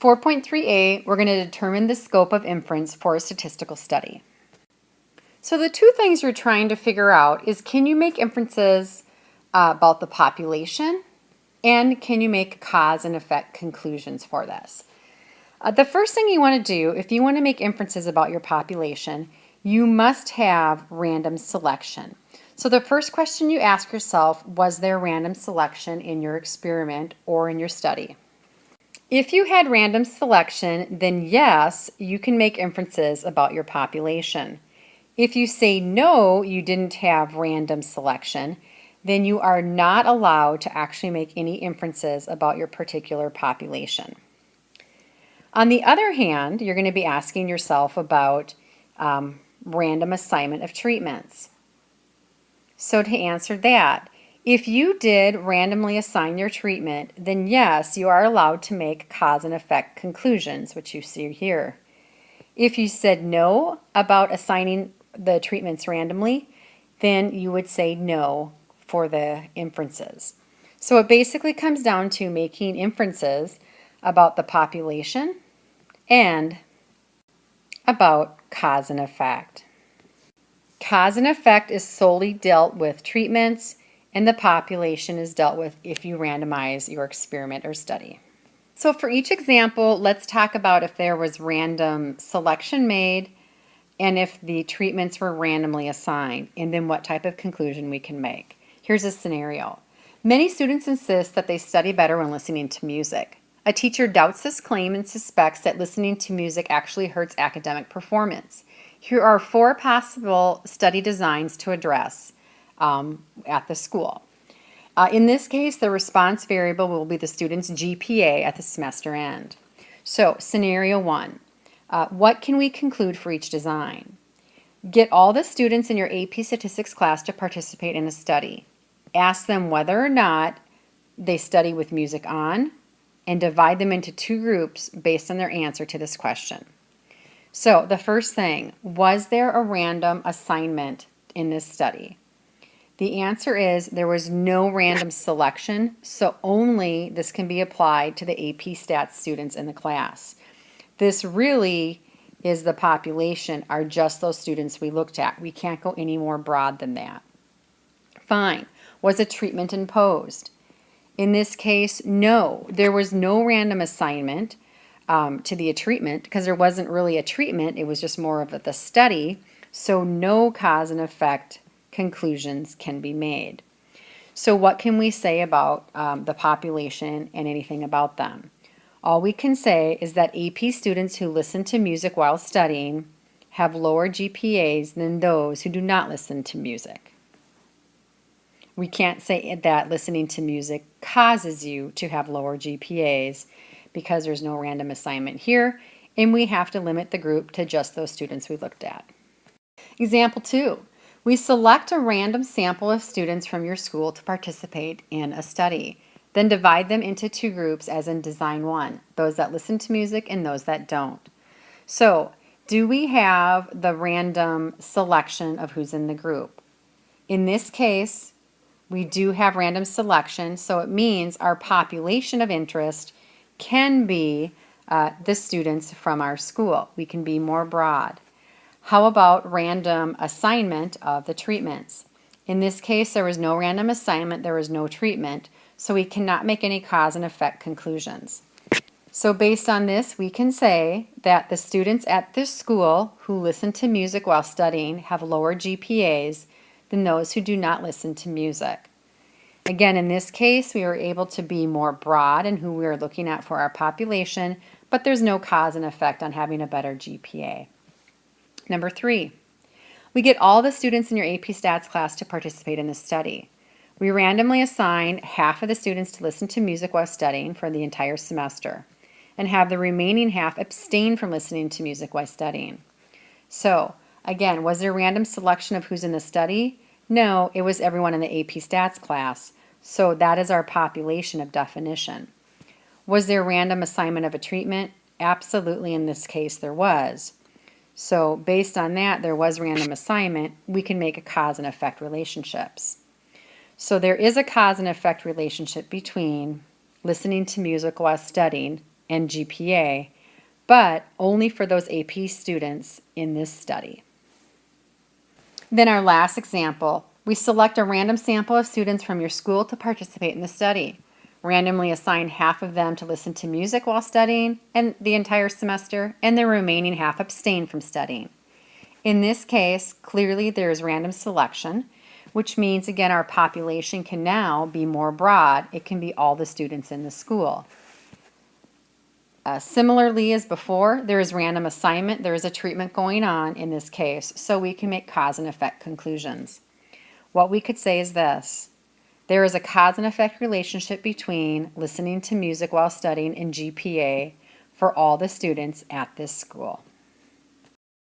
4.3a, we're going to determine the scope of inference for a statistical study. So the two things you're trying to figure out is, can you make inferences about the population, and can you make cause and effect conclusions for this? The first thing you want to do, if you want to make inferences about your population, you must have random selection. So the first question you ask yourself, was there random selection in your experiment or in your study? If you had random selection, then yes, you can make inferences about your population. If you say no, you didn't have random selection, then you are not allowed to actually make any inferences about your particular population. On the other hand, you're going to be asking yourself about random assignment of treatments. So to answer that, if you did randomly assign your treatment, then yes, you are allowed to make cause and effect conclusions, which you see here. If you said no about assigning the treatments randomly, then you would say no for the inferences. So it basically comes down to making inferences about the population and about cause and effect. Cause and effect is solely dealt with treatments, and the population is dealt with if you randomize your experiment or study. So for each example, let's talk about if there was random selection made and if the treatments were randomly assigned, and then what type of conclusion we can make. Here's a scenario. Many students insist that they study better when listening to music. A teacher doubts this claim and suspects that listening to music actually hurts academic performance. Here are 4 possible study designs to address at the school. In this case, the response variable will be the student's GPA at the semester end. So, scenario 1. What can we conclude for each design? Get all the students in your AP Statistics class to participate in a study. Ask them whether or not they study with music on, and divide them into 2 groups based on their answer to this question. So the first thing, was there a random assignment in this study? The answer is there was no random selection, so only this can be applied to the AP Stats students in the class. This really is the population, are just those students we looked at. We can't go any more broad than that. Fine. Was a treatment imposed? In this case, no. There was no random assignment to the treatment because there wasn't really a treatment. It was just more of the study. So no cause and effect conclusions can be made. So what can we say about the population and anything about them? All we can say is that AP students who listen to music while studying have lower GPAs than those who do not listen to music. We can't say that listening to music causes you to have lower GPAs because there's no random assignment here, and we have to limit the group to just those students we looked at. Example 2. We select a random sample of students from your school to participate in a study. Then divide them into 2 groups as in design 1, those that listen to music and those that don't. So, do we have the random selection of who's in the group? In this case, we do have random selection, so it means our population of interest can be the students from our school. We can be more broad. How about random assignment of the treatments? In this case, there was no random assignment, there was no treatment, so we cannot make any cause and effect conclusions. So based on this, we can say that the students at this school who listen to music while studying have lower GPAs than those who do not listen to music. Again, in this case, we were able to be more broad in who we are looking at for our population, but there's no cause and effect on having a better GPA. Number 3, we get all the students in your AP Stats class to participate in the study. We randomly assign half of the students to listen to music while studying for the entire semester, and have the remaining half abstain from listening to music while studying. So, again, was there random selection of who's in the study? No, it was everyone in the AP Stats class, so that is our population of definition. Was there random assignment of a treatment? Absolutely, in this case there was. So based on that, there was random assignment. We can make a cause and effect relationships. So there is a cause and effect relationship between listening to music while studying and GPA, but only for those AP students in this study. Then our last example, we select a random sample of students from your school to participate in the study. Randomly assign half of them to listen to music while studying and the entire semester, and the remaining half abstain from studying. In this case, clearly there is random selection, which means, again, our population can now be more broad. It can be all the students in the school. Similarly as before, there is random assignment. There is a treatment going on in this case, so we can make cause and effect conclusions. What we could say is this. There is a cause and effect relationship between listening to music while studying and GPA for all the students at this school.